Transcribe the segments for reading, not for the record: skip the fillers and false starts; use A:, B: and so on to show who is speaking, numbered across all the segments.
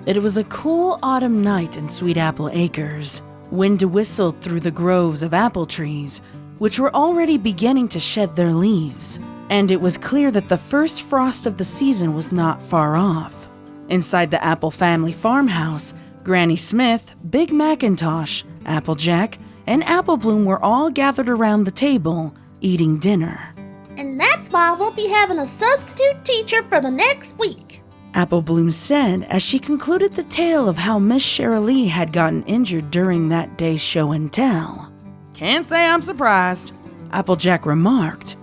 A: It was a cool autumn night in Sweet Apple Acres. Wind whistled through the groves of apple trees, which were already beginning to shed their leaves, and it was clear that the first frost of the season was not far off. Inside the Apple family farmhouse, Granny Smith, Big Macintosh, Applejack, and Apple Bloom were all gathered around the table, eating dinner.
B: And that's why we'll be having a substitute teacher for the next week,
A: Apple Bloom said as she concluded the tale of how Miss Shirley had gotten injured during that day's show and tell.
C: Can't say I'm surprised,
A: Applejack remarked.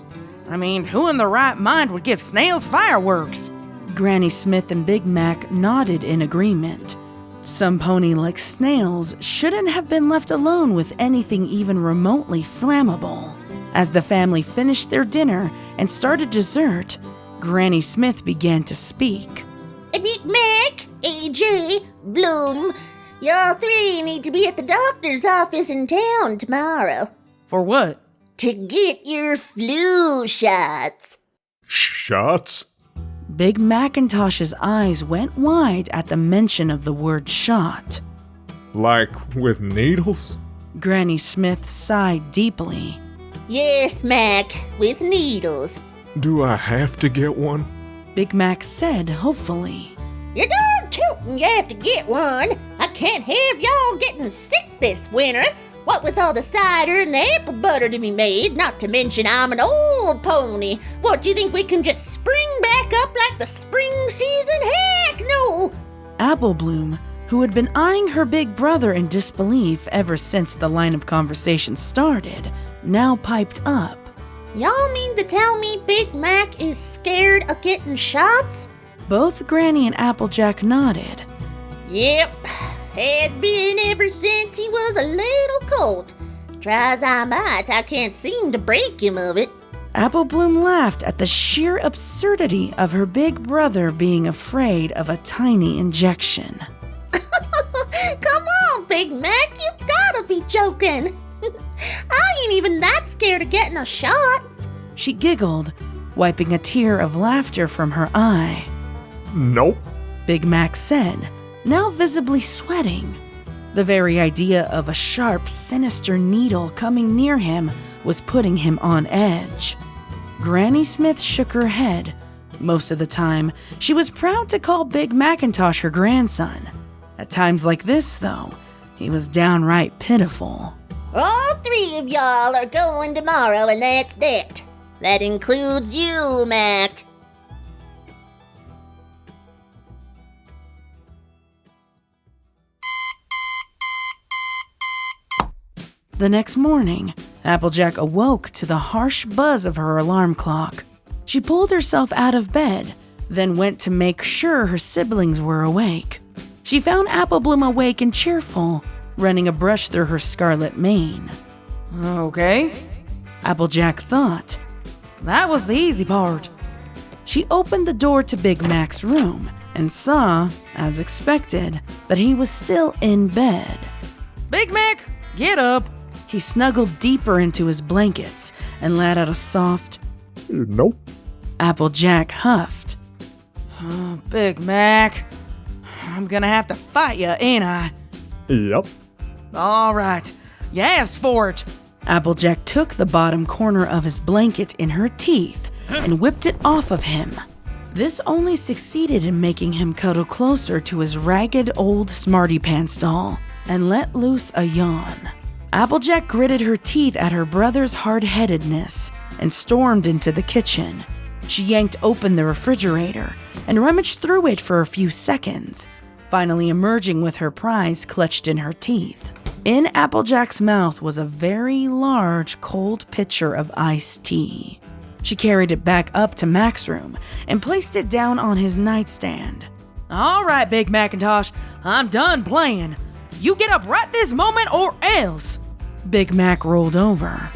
C: I mean, who in their right mind would give snails fireworks?
A: Granny Smith and Big Mac nodded in agreement. Some pony like snails shouldn't have been left alone with anything even remotely flammable. As the family finished their dinner and started dessert, Granny Smith began to speak.
B: Big Mac, AJ, Bloom, y'all three need to be at the doctor's office in town tomorrow.
C: For what?
B: To get your flu shots.
D: Shots?
A: Big Macintosh's eyes went wide at the mention of the word shot.
D: Like with needles?
A: Granny Smith sighed deeply.
B: Yes, Mac, with needles.
D: Do I have to get one?
A: Big Mac said hopefully.
B: You're darn tootin' you have to get one. I can't have y'all getting sick this winter. What with all the cider and the apple butter to be made, not to mention I'm an old pony. What, do you think we can just spring back up like the spring season? Heck no!
A: Apple Bloom, who had been eyeing her big brother in disbelief ever since the line of conversation started, now piped up.
B: Y'all mean to tell me Big Mac is scared of getting shots?
A: Both Granny and Applejack nodded.
B: Yep, has been ever since he was a little colt. Try as I might, I can't seem to break him of it.
A: Apple Bloom laughed at the sheer absurdity of her big brother being afraid of a tiny injection.
B: Come on, Big Mac, you gotta be joking. I ain't even that scared of getting a shot.
A: She giggled, wiping a tear of laughter from her eye.
D: Nope,
A: Big Mac said, now visibly sweating. The very idea of a sharp, sinister needle coming near him was putting him on edge. Granny Smith shook her head. Most of the time, she was proud to call Big Macintosh her grandson. At times like this, though, he was downright pitiful.
B: All three of y'all are going tomorrow, and that's that. That includes you, Mac.
A: The next morning, Applejack awoke to the harsh buzz of her alarm clock. She pulled herself out of bed, then went to make sure her siblings were awake. She found Apple Bloom awake and cheerful, running a brush through her scarlet mane.
C: Okay,
A: Applejack thought.
C: that was the easy part.
A: She opened the door to Big Mac's room and saw, as expected, that he was still in bed.
C: Big Mac, get up.
A: He snuggled deeper into his blankets and let out a soft,
D: nope.
A: Applejack huffed.
C: Oh, Big Mac, I'm gonna have to fight you, ain't I?
D: Yep.
C: All right, you asked for it.
A: Applejack took the bottom corner of his blanket in her teeth and whipped it off of him. This only succeeded in making him cuddle closer to his ragged old Smarty Pants doll and let loose a yawn. Applejack gritted her teeth at her brother's hard-headedness and stormed into the kitchen. She yanked open the refrigerator and rummaged through it for a few seconds, finally emerging with her prize clutched in her teeth. In Applejack's mouth was a very large, cold pitcher of iced tea. She carried it back up to Mac's room and placed it down on his nightstand.
C: All right, Big Macintosh, I'm done playing. You get up right this moment or else.
A: Big Mac rolled over.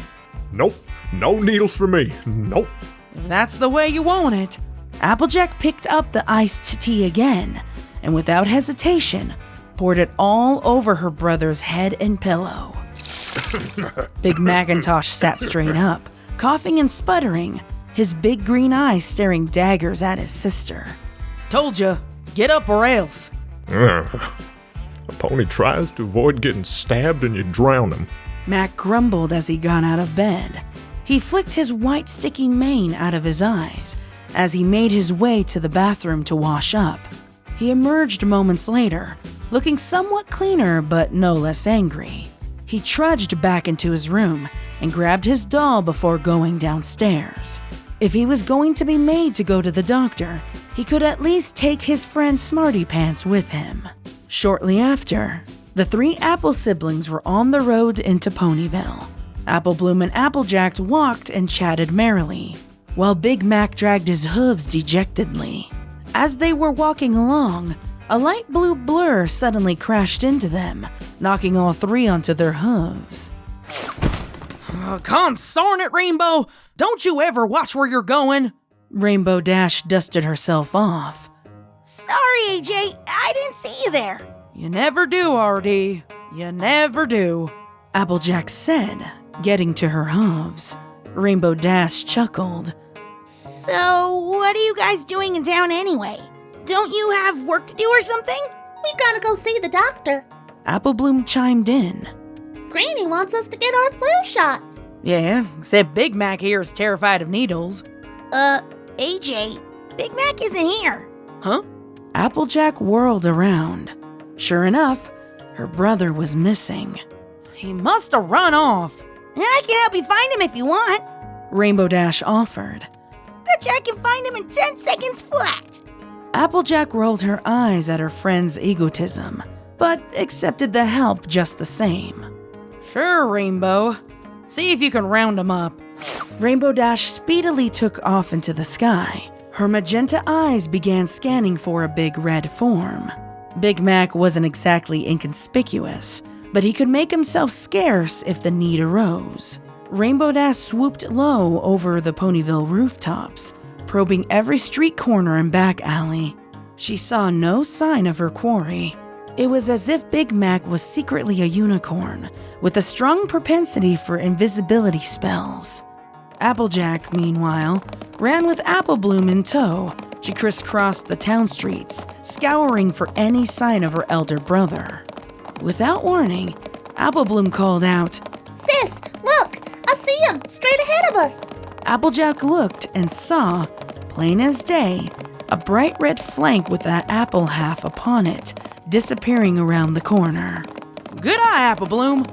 D: Nope. No needles for me. Nope.
C: If that's the way you want it.
A: Applejack picked up the iced tea again and without hesitation poured it all over her brother's head and pillow. Big Macintosh sat straight up, coughing and sputtering, his big green eyes staring daggers at his sister.
C: Told ya, get up or else.
D: Ugh. A pony tries to avoid getting stabbed and you drown him.
A: Mac grumbled as he got out of bed. He flicked his white sticky mane out of his eyes as he made his way to the bathroom to wash up. He emerged moments later, looking somewhat cleaner but no less angry. He trudged back into his room and grabbed his doll before going downstairs. If he was going to be made to go to the doctor, he could at least take his friend Smarty Pants with him. Shortly after, the 3 Apple siblings were on the road into Ponyville. Apple Bloom and Applejack walked and chatted merrily, while Big Mac dragged his hooves dejectedly. As they were walking along, a light blue blur suddenly crashed into them, knocking all 3 onto their hooves.
C: Consarn it, Rainbow! Don't you ever watch where you're going!
A: Rainbow Dash dusted herself off.
B: Sorry, AJ. I didn't see you there.
C: You never do, RD. You never do.
A: Applejack said, getting to her hooves. Rainbow Dash chuckled.
B: So, what are you guys doing in town anyway? Don't you have work to do or something? We gotta go see the doctor.
A: Apple Bloom chimed in.
B: Granny wants us to get our flu shots.
C: Yeah, except Big Mac here is terrified of needles.
B: AJ, Big Mac isn't here.
C: Huh?
A: Applejack whirled around. Sure enough, her brother was missing.
C: He must have run off.
B: I can help you find him if you want.
A: Rainbow Dash offered.
B: Bet you I can find him in 10 seconds flat.
A: Applejack rolled her eyes at her friend's egotism, but accepted the help just the same.
C: Sure, Rainbow. See if you can round him up.
A: Rainbow Dash speedily took off into the sky. Her magenta eyes began scanning for a big red form. Big Mac wasn't exactly inconspicuous, but he could make himself scarce if the need arose. Rainbow Dash swooped low over the Ponyville rooftops, probing every street corner and back alley. She saw no sign of her quarry. It was as if Big Mac was secretly a unicorn, with a strong propensity for invisibility spells. Applejack, meanwhile, ran with Apple Bloom in tow. She crisscrossed the town streets, scouring for any sign of her elder brother. Without warning, Apple Bloom called out,
B: Sis, look! I see him, straight ahead of us.
A: Applejack looked and saw, plain as day, a bright red flank with that apple half upon it, disappearing around the corner.
C: Good eye, Apple Bloom.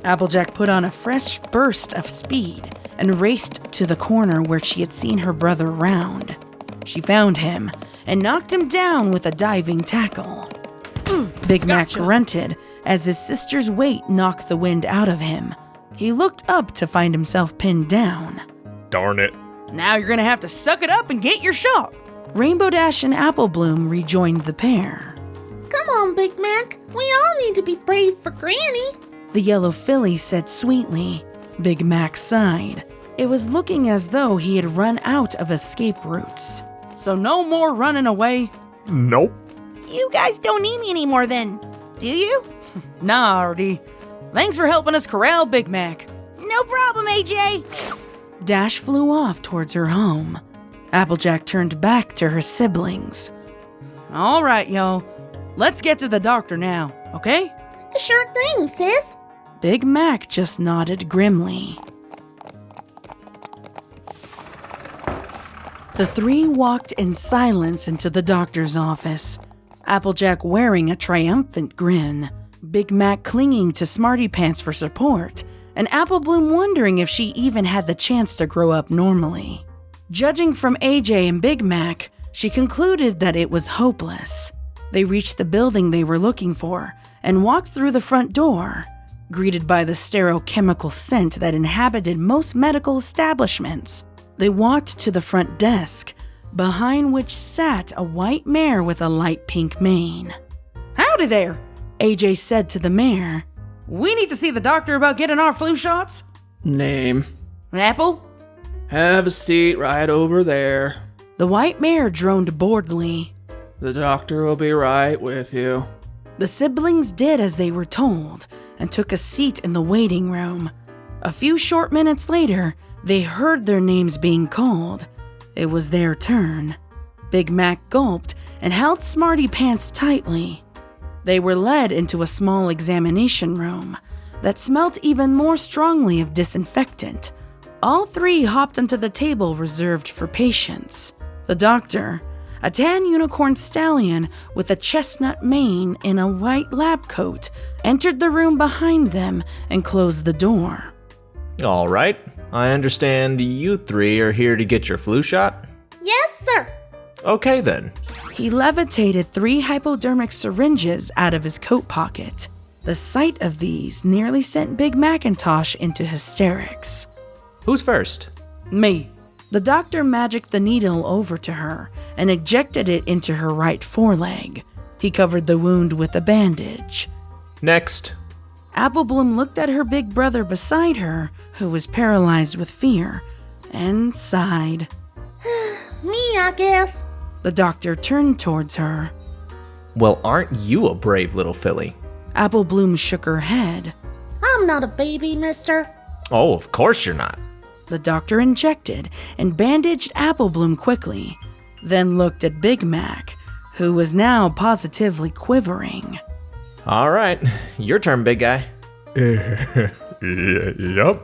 A: Applejack put on a fresh burst of speed and raced to the corner where she had seen her brother round. She found him and knocked him down with a diving tackle. Big Mac grunted as his sister's weight knocked the wind out of him. He looked up to find himself pinned down.
D: Darn it.
C: Now you're gonna have to suck it up and get your shot.
A: Rainbow Dash and Apple Bloom rejoined the pair.
B: Come on, Big Mac. We all need to be brave for Granny.
A: The yellow filly said sweetly. Big Mac sighed. It was looking as though he had run out of escape routes.
C: So no more running away.
D: Nope.
B: You guys don't need me anymore then, do you?
C: Nah, RD. Thanks for helping us corral Big Mac.
B: No problem, AJ.
A: Dash flew off towards her home. Applejack turned back to her siblings.
C: All right, y'all. Let's get to the doctor now, okay?
B: Sure thing, sis.
A: Big Mac just nodded grimly. The 3 walked in silence into the doctor's office, Applejack wearing a triumphant grin, Big Mac clinging to Smarty Pants for support, and Apple Bloom wondering if she even had the chance to grow up normally. Judging from AJ and Big Mac, she concluded that it was hopeless. They reached the building they were looking for and walked through the front door, greeted by the sterile chemical scent that inhabited most medical establishments. They walked to the front desk, behind which sat a white mare with a light pink mane.
C: Howdy there.
A: AJ said to the mare,
C: We need to see the doctor about getting our flu shots.
E: Name.
C: Apple?
E: Have a seat right over there.
A: The white mare droned boredly.
E: The doctor will be right with you.
A: The siblings did as they were told and took a seat in the waiting room. A few short minutes later, they heard their names being called. It was their turn. Big Mac gulped and held Smarty Pants tightly. They were led into a small examination room that smelt even more strongly of disinfectant. All three hopped onto the table reserved for patients. The doctor, a tan unicorn stallion with a chestnut mane in a white lab coat, entered the room behind them and closed the door.
F: All right, I understand you three are here to get your flu shot?
B: Yes, sir.
F: Okay then.
A: He levitated 3 hypodermic syringes out of his coat pocket. The sight of these nearly sent Big Macintosh into hysterics.
F: Who's first?
A: Me. The doctor magicked the needle over to her and ejected it into her right foreleg. He covered the wound with a bandage.
F: Next.
A: Apple Bloom looked at her big brother beside her, who was paralyzed with fear, and sighed.
B: Me, I guess.
A: The doctor turned towards her.
F: Well, aren't you a brave little filly?
A: Apple Bloom shook her head.
B: I'm not a baby, mister.
F: Oh, of course you're not.
A: The doctor injected and bandaged Apple Bloom quickly, then looked at Big Mac, who was now positively quivering.
F: All right, your turn, big guy.
D: Yup.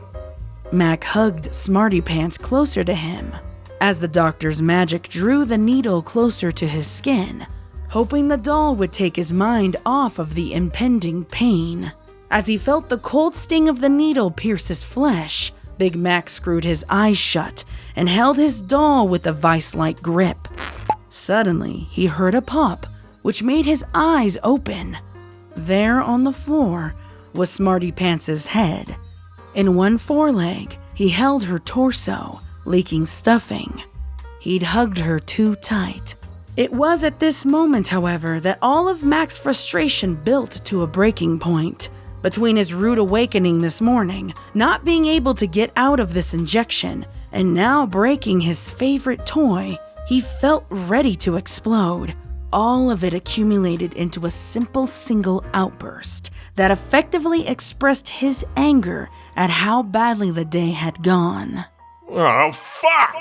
A: Mac hugged Smarty Pants closer to him as the doctor's magic drew the needle closer to his skin, hoping the doll would take his mind off of the impending pain. As he felt the cold sting of the needle pierce his flesh, Big Mac screwed his eyes shut and held his doll with a vice-like grip. Suddenly, he heard a pop, which made his eyes open. There on the floor was Smarty Pants' head. In one foreleg, he held her torso, leaking stuffing. He'd hugged her too tight. It was at this moment, however, that all of Mac's frustration built to a breaking point. Between his rude awakening this morning, not being able to get out of this injection, and now breaking his favorite toy, he felt ready to explode. All of it accumulated into a simple single outburst that effectively expressed his anger at how badly the day had gone.
D: Oh, fuck!